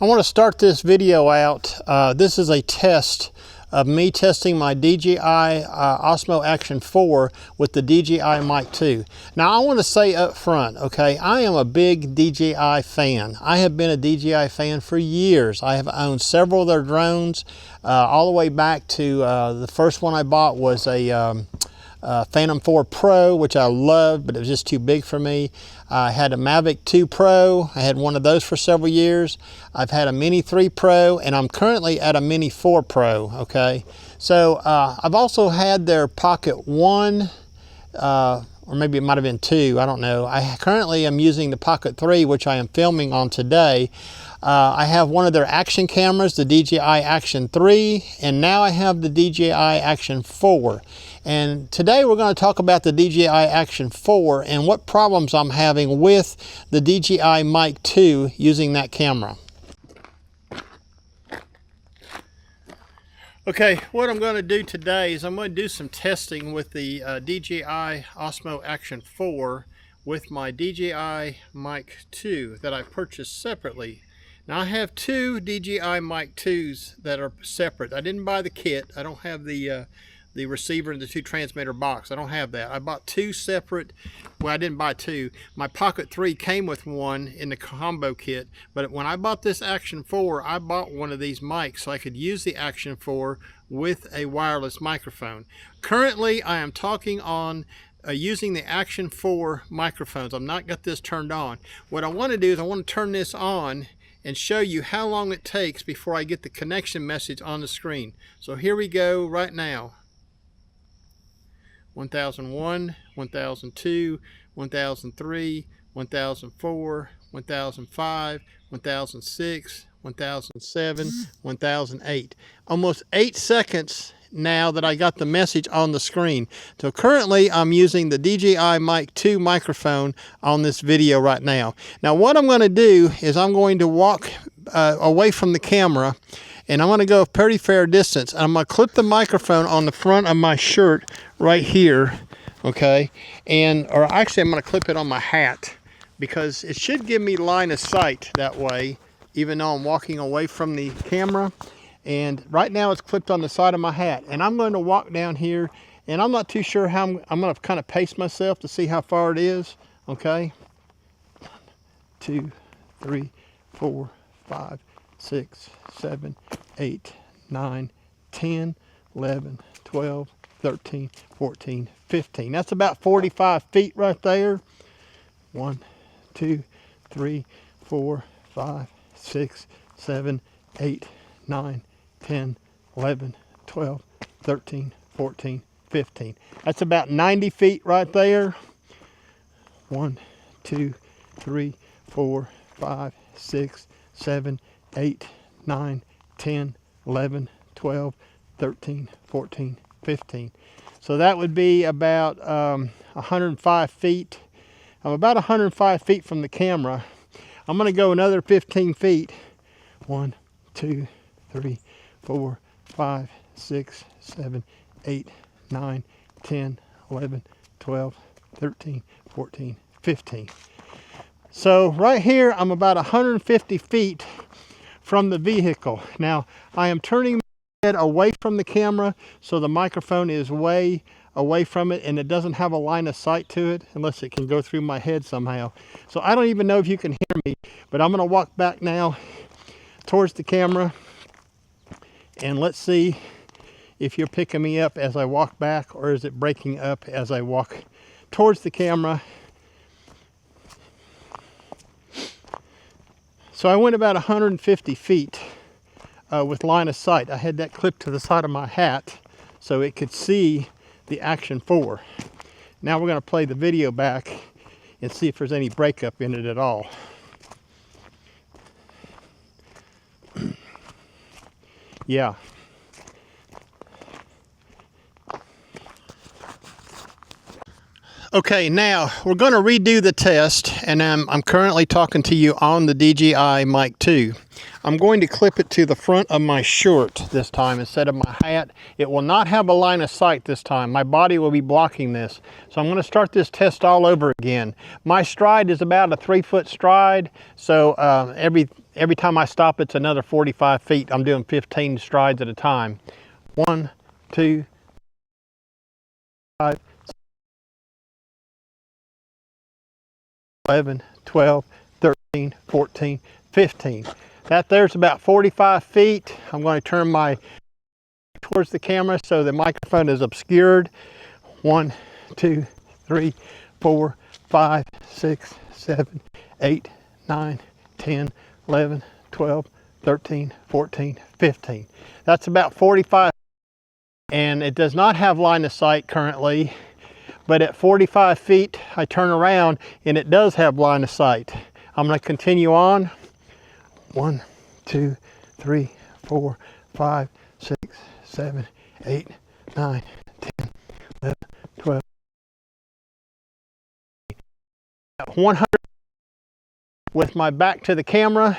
I want to start this video out. This is a test of me testing my DJI Osmo Action 4 with the DJI Mic 2. Now I want to say up front, okay, I am a big DJI fan. I have been a DJI fan for years. I have owned several of their drones, all the way back to the first one I bought was a Phantom 4 Pro, which I loved, but it was just too big for me. I had a Mavic 2 Pro. I had one of those for several years. I've had a Mini 3 Pro, and I'm currently at a Mini 4 Pro, okay? So I've also had their Pocket 1, or maybe it might have been 2, I don't know. I currently am using the Pocket 3, which I am filming on today. I have one of their action cameras, the DJI Action 3, and now I have the DJI Action 4. And today we're going to talk about the DJI Action 4 and what problems I'm having with the DJI Mic 2 using that camera. Okay, what I'm going to do today is I'm going to do some testing with the DJI Osmo Action 4 with my DJI Mic 2 that I purchased separately. Now I have two DJI Mic 2s that are separate. I didn't buy the kit. I don't have the receiver and the two transmitter box. I don't have that. I bought two separate, well, I didn't buy two. My Pocket 3 came with one in the combo kit, but when I bought this Action 4, I bought one of these mics so I could use the Action 4 with a wireless microphone. Currently, I am talking on using the Action 4 microphones. I've not got this turned on. What I want to do is I want to turn this on and show you how long it takes before I get the connection message on the screen. So here we go right now. 1001, 1002, 1003, 1004, 1005, 1006, 1007, 1008. Almost 8 seconds now that I got the message on the screen. So currently I'm using the DJI Mic 2 microphone on this video right now. Now what I'm going to do is I'm going to walk away from the camera, and I'm going to go a pretty fair distance. I'm going to clip the microphone on the front of my shirt right here, okay? Or actually I'm going to clip it on my hat because it should give me line of sight that way, even though I'm walking away from the camera. And right now it's clipped on the side of my hat. And I'm going to walk down here, and I'm not too sure how I'm going to kind of pace myself to see how far it is, okay? 1, 2, 3, 4, 5, 6, 7, 8, 9, 10, 11, 12, 13, 14, 15. That's about 45 feet right there. 1, 2, 3, 4, 5, 6, 7, 8, 9, 10, 11, 12, 13, 14, 15. That's about 90 feet right there. 1, 2, 3, 4, 5, 6, 7, 8, 9, 10, 11, 12, 13, 14, 15. So that would be about 105 feet. I'm about 105 feet from the camera. I'm going to go another 15 feet. 1, 2, 3, 4, 5, 6, 7, 8, 9, 10, 11, 12, 13, 14, 15. So right here, I'm about 150 feet from the vehicle. Now, I am turning my head away from the camera, so the microphone is way away from it, and it doesn't have a line of sight to it unless it can go through my head somehow. So I don't even know if you can hear me, but I'm going to walk back now towards the camera, and let's see if you're picking me up as I walk back, or is it breaking up as I walk towards the camera. So I went about 150 feet with line of sight. I had that clipped to the side of my hat so it could see the Action 4. Now we're going to play the video back and see if there's any breakup in it at all. Yeah. Okay, now we're going to redo the test, and I'm currently talking to you on the DJI Mic 2. I'm going to clip it to the front of my shirt this time instead of my hat. It will not have a line of sight this time. My body will be blocking this. So I'm going to start this test all over again. My stride is about a 3-foot stride. So every time I stop, it's another 45 feet. I'm doing 15 strides at a time. 1, 2, 5, 11, 12, 13, 14, 15. That there's about 45 feet. I'm going to turn my towards the camera so the microphone is obscured. 1, 2, 3, 4, 5, 6, 7, 8, 9, 10, 11, 12, 13, 14, 15. That's about 45. And it does not have line of sight currently, but at 45 feet, I turn around and it does have line of sight. I'm going to continue on. 1, 2, 3, 4, 5, 6, 7, 8, 9, 10, 11, 12. 100 with my back to the camera,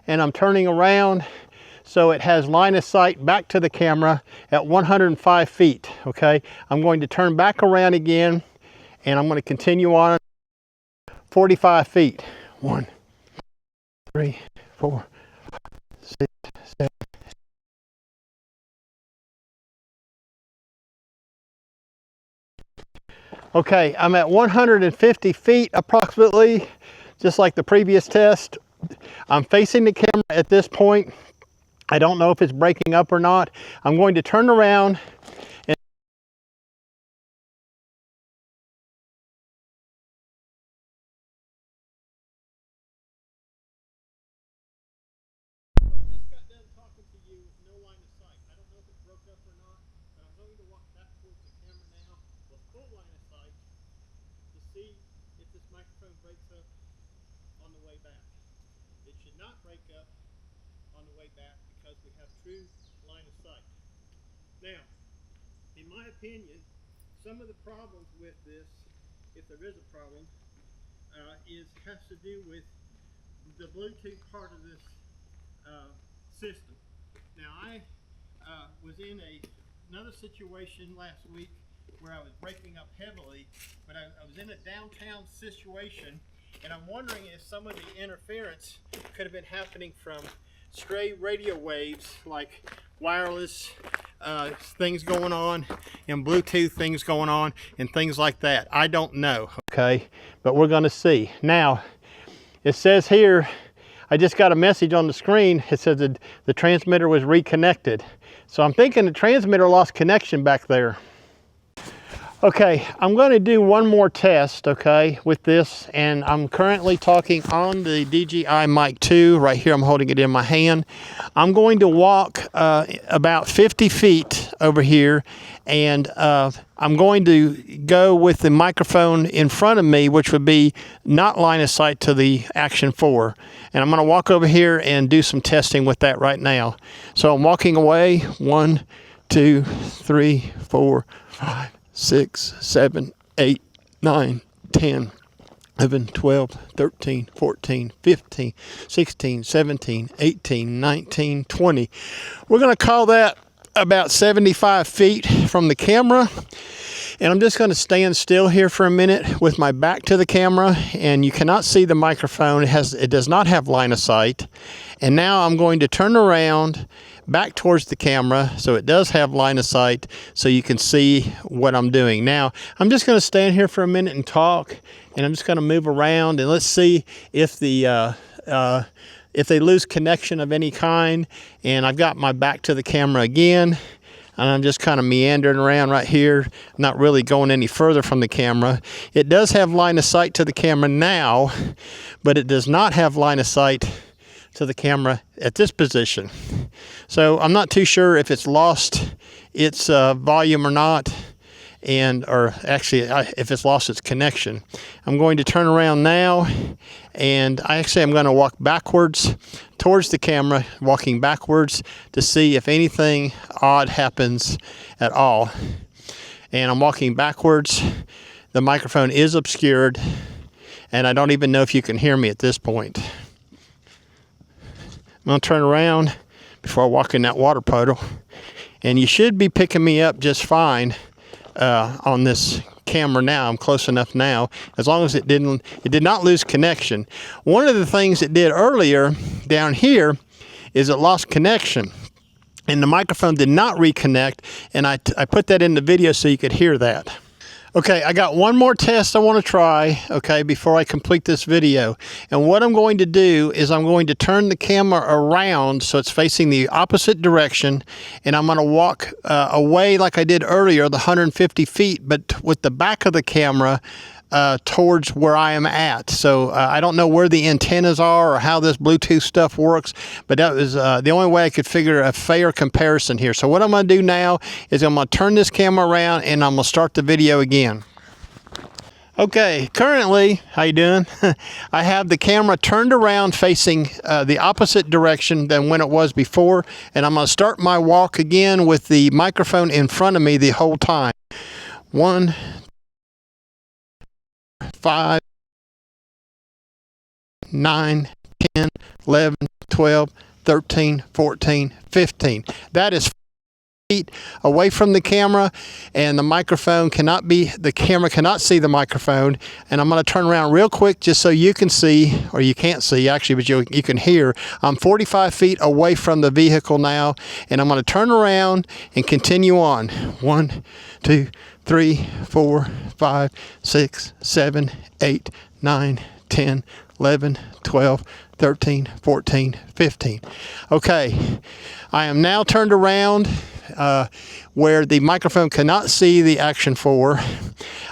and I'm turning around so it has line of sight back to the camera at 105 feet, okay? I'm going to turn back around again, and I'm going to continue on 45 feet. 1, 3, 4, 6, 7. Okay, I'm at 150 feet approximately, just like the previous test. I'm facing the camera at this point. I don't know if it's breaking up or not. I'm going to turn around and I just got done talking to you with no line of sight. I don't know if it broke up or not, but I'm going to walk back towards the camera now with full line of sight to see if this microphone breaks up on the way back. It should not break up on the way back because we have true line of sight. Now, in my opinion, some of the problems with this, if there is a problem, has to do with the Bluetooth part of this system. Now, I was in another situation last week where I was breaking up heavily, but I was in a downtown situation, and I'm wondering if some of the interference could have been happening from stray radio waves, like wireless things going on and Bluetooth things going on and things like that. I don't know, okay, but we're going to see. Now, it says here, I just got a message on the screen. It says that the transmitter was reconnected. So I'm thinking the transmitter lost connection back there. Okay, I'm going to do one more test, okay, with this, and I'm currently talking on the DJI Mic 2. Right here, I'm holding it in my hand. I'm going to walk about 50 feet over here, and I'm going to go with the microphone in front of me, which would be not line of sight to the Action 4. And I'm going to walk over here and do some testing with that right now. So I'm walking away. 1, 2, 3, 4, 5, 6, 7, 8, 9, 10, 11, 12, 13, 14, 15, 16, 17, 18, 19, 20. We're going to call that about 75 feet from the camera. And I'm just going to stand still here for a minute with my back to the camera, and you cannot see the microphone. It does not have line of sight. And now I'm going to turn around back towards the camera so it does have line of sight so you can see what I'm doing. Now, I'm just going to stand here for a minute and talk, and I'm just going to move around, and let's see if if they lose connection of any kind. And I've got my back to the camera again, and I'm just kind of meandering around right here, not really going any further from the camera. It does have line of sight to the camera now, but it does not have line of sight to the camera at this position. So I'm not too sure if it's lost its volume or not, or actually if it's lost its connection. I'm going to turn around now, and I'm going to walk backwards towards the camera, walking backwards to see if anything odd happens at all. And I'm walking backwards. The microphone is obscured, and I don't even know if you can hear me at this point. I'm going to turn around before I walk in that water puddle. And you should be picking me up just fine on this camera now. I'm close enough now, as long as it did not lose connection. One of the things it did earlier down here is it lost connection, and the microphone did not reconnect, and I put that in the video so you could hear that. Okay, I got one more test I want to try, okay, before I complete this video. And what I'm going to do is I'm going to turn the camera around so it's facing the opposite direction, and I'm going to walk away like I did earlier, the 150 feet, but with the back of the camera towards where I am at. So I don't know where the antennas are or how this Bluetooth stuff works, but that was the only way I could figure a fair comparison here. So what I'm going to do now is I'm going to turn this camera around and I'm going to start the video again. Okay, currently, how you doing? I have the camera turned around facing the opposite direction than when it was before, and I'm going to start my walk again with the microphone in front of me the whole time. 1, 5, 9, 10, 11, 12, 13, 14, 15. That is feet away from the camera, and the camera cannot see the microphone. And I'm going to turn around real quick just so you can see, or you can't see actually, but you can hear. I'm 45 feet away from the vehicle now, and I'm going to turn around and continue on. 1, 2, 3, 4, 5, 6, 7, 8, 9, 10, 11, 12, 13, 14, 15. Okay, I am now turned around where the microphone cannot see the Action 4.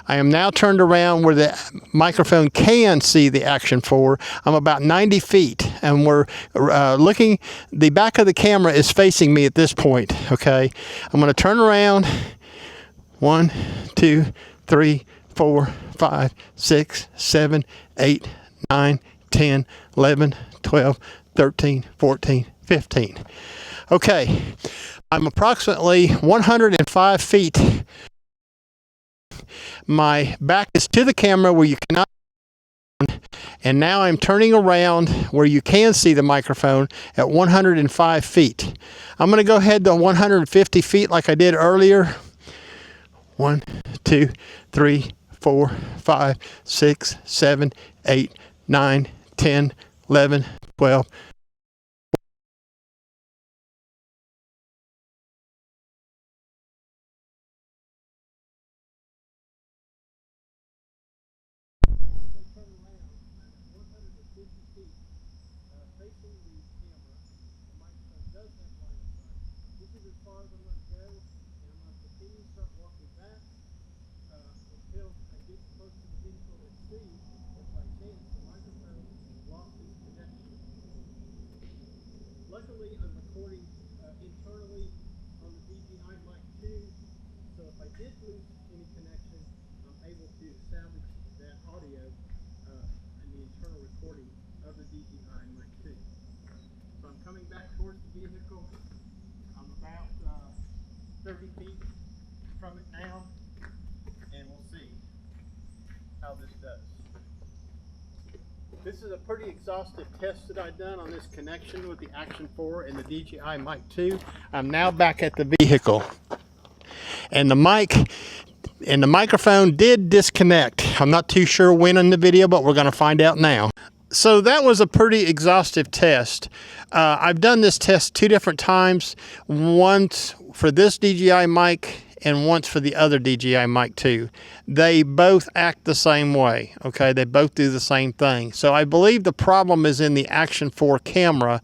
I am now turned around where the microphone can see the Action 4. I'm about 90 feet, and we're looking, the back of the camera is facing me at this point, okay? I'm going to turn around. 1, 2, 3, 4, 5, 6, 7, 8, 9, 10, 11, 12, 13, 14, 15. Okay, I'm approximately 105 feet. My back is to the camera where you cannot, and now I'm turning around where you can see the microphone at 105 feet. I'm going to go ahead to 150 feet like I did earlier. 1, 2, 3, 4, 5, 6, 7, 8, 9, 10, 11, 12. Luckily, I'm recording internally on the DJI Mic 2, so if I did lose any connection, I'm able to salvage that audio in the internal recording of the DJI Mic 2. So I'm coming back towards the vehicle. I'm about 30 feet from it now, and we'll see how this does. This is a pretty exhaustive test that I've done on this connection with the Action 4 and the DJI Mic 2. I'm now back at the vehicle, and the mic and the microphone did disconnect. I'm not too sure when in the video, but we're going to find out now. So that was a pretty exhaustive test. I've done this test 2 different times, once for this DJI mic and once for the other DJI Mic 2. They both act the same way, okay? They both do the same thing. So I believe the problem is in the Action 4 camera,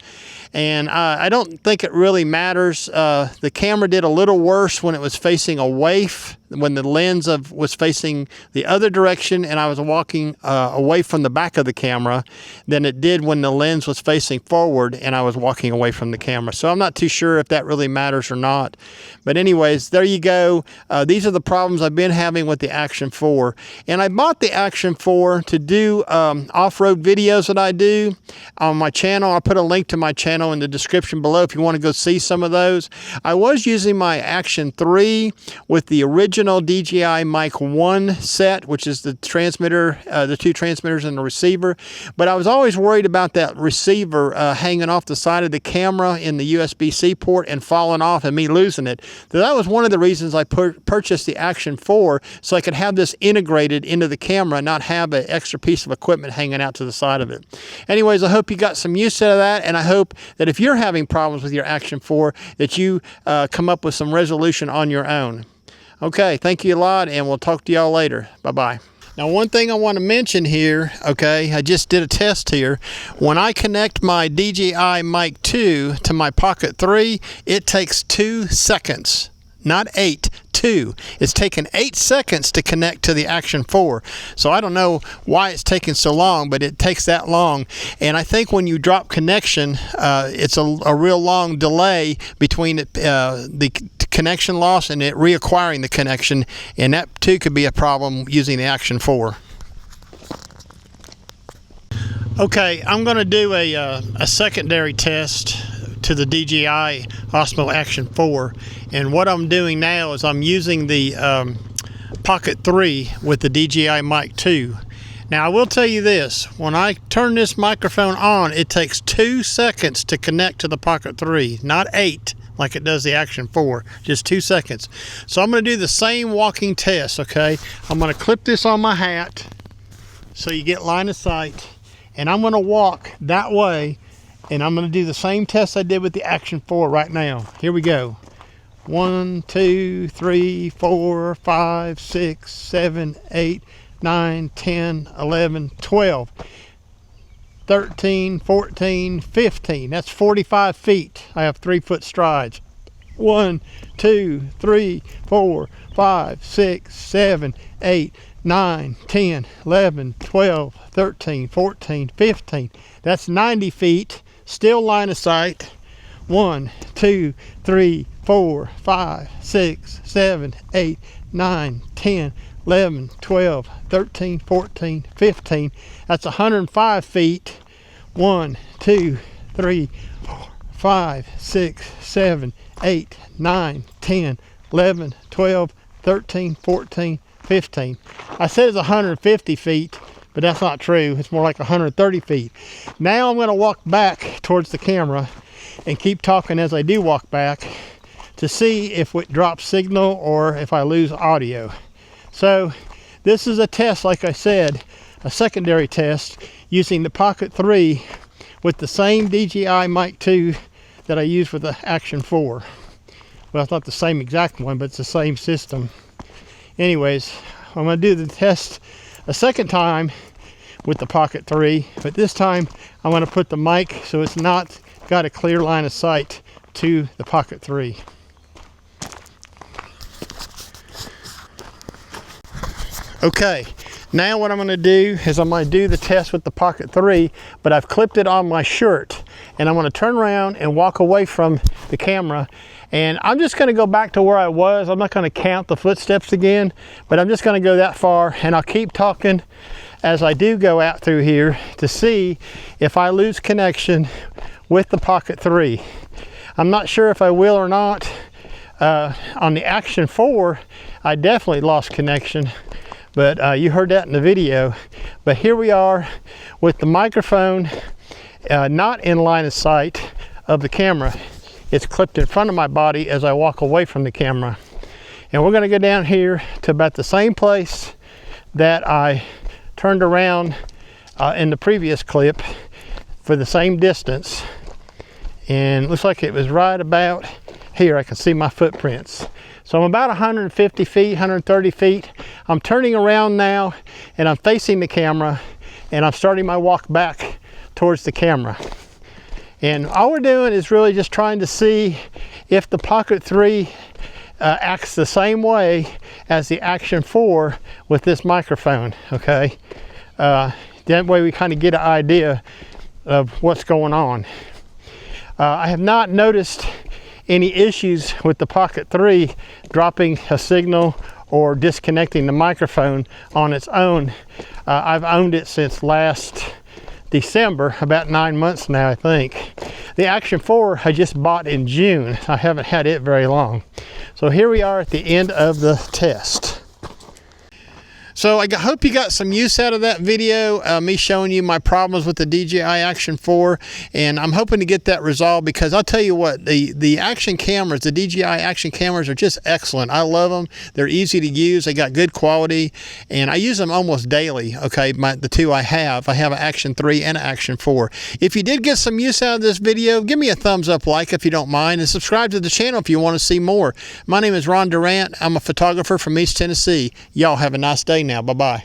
and I don't think it really matters. The camera did a little worse when it was facing away, when the lens was facing the other direction and I was walking away from the back of the camera, than it did when the lens was facing forward and I was walking away from the camera. So I'm not too sure if that really matters or not. But anyways, there you go. video, these are the problems I've been having with the Action 4. And I bought the Action 4 to do off-road videos that I do on my channel. I'll put a link to my channel in the description below if you want to go see some of those. I was using my Action 3 with the original DJI Mic 1 set, which is the transmitter, the two transmitters and the receiver. But I was always worried about that receiver hanging off the side of the camera in the USB-C port and falling off and me losing it. So that was one of the reasons I purchased the Action 4, so I could have this integrated into the camera and not have an extra piece of equipment hanging out to the side of it. Anyways, I hope you got some use out of that, and I hope that if you're having problems with your Action 4, that you come up with some resolution on your own. Okay, thank you a lot, and we'll talk to y'all later. Bye-bye. Now, one thing I want to mention here, okay, I just did a test here. When I connect my DJI Mic 2 to my Pocket 3, it takes 2 seconds, not 8, 2. It's taken 8 seconds to connect to the Action 4. So I don't know why it's taking so long, but it takes that long. And I think when you drop connection, it's a real long delay between the connection loss and it reacquiring the connection, and that too could be a problem using the Action 4. Okay, I'm going to do a secondary test to the DJI Osmo Action 4, and what I'm doing now is I'm using the Pocket 3 with the DJI Mic 2. Now I will tell you this, when I turn this microphone on, it takes 2 seconds to connect to the Pocket 3, not 8 like it does the Action 4, just 2 seconds. So I'm going to do the same walking test, okay? I'm going to clip this on my hat so you get line of sight, and I'm going to walk that way, and I'm going to do the same test I did with the Action 4 right now. Here we go. 1, 2, 3, 4, 5, 6, 7, 8, 9, 10, 11, 12. 13, 14, 15. That's 45 feet. I have 3-foot strides. 1, 2, 3, 4, 5, 6, 7, 8, 9, 10, 11, 12, 13, 14, 15. That's 90 feet. Still line of sight. 1, 2, 3, 4, 5, 6, 7, 8, 9, 10, 11, 12, 13, 14, 15. That's 105 feet. 1, 2, 3, 4, 5, 6, 7, 8, 9, 10, 11, 12, 13, 14, 15. I said it's 150 feet, but that's not true. It's more like 130 feet. Now I'm going to walk back towards the camera and keep talking as I do walk back to see if it drops signal or if I lose audio. So this is a test, like I said, a secondary test using the Pocket 3 with the same DJI Mic 2 that I used with the Action 4. Well, it's not the same exact one, but it's the same system. Anyways, I'm going to do the test a second time with the Pocket 3, but this time I'm going to put the mic so it's not got a clear line of sight to the Pocket 3. Okay, now what I'm going to do is I'm going to do the test with the Pocket 3, but I've clipped it on my shirt, and I'm going to turn around and walk away from the camera, and I'm just going to go back to where I was. I'm not going to count the footsteps again, but I'm just going to go that far, and I'll keep talking as I do go out through here to see if I lose connection with the Pocket 3. I'm not sure if I will or not. On the Action 4, I definitely lost connection, but you heard that in the video. But here we are with the microphone not in line of sight of the camera. It's clipped in front of my body as I walk away from the camera. And we're going to go down here to about the same place that I turned around in the previous clip for the same distance. And it looks like it was right about here. I can see my footprints. So I'm about 150 feet, 130 feet. I'm turning around now and I'm facing the camera and I'm starting my walk back towards the camera. And all we're doing is really just trying to see if the Pocket 3 acts the same way as the Action 4 with this microphone, okay? That way we kind of get an idea of what's going on. I have not noticed any issues with the Pocket 3 dropping a signal or disconnecting the microphone on its own. I've owned it since last December, about 9 months now, I think. The Action 4 I just bought in June. I haven't had it very long. So here we are at the end of the test. So I hope you got some use out of that video, me showing you my problems with the DJI Action 4, and I'm hoping to get that resolved, because I'll tell you what, the Action cameras, the DJI Action cameras are just excellent. I love them. They're easy to use. They got good quality, and I use them almost daily. Okay, the two I have an Action 3 and an Action 4. If you did get some use out of this video, give me a thumbs up, like if you don't mind, and subscribe to the channel if you want to see more. My name is Ron Durant. I'm a photographer from East Tennessee. Y'all have a nice day now. Bye-bye.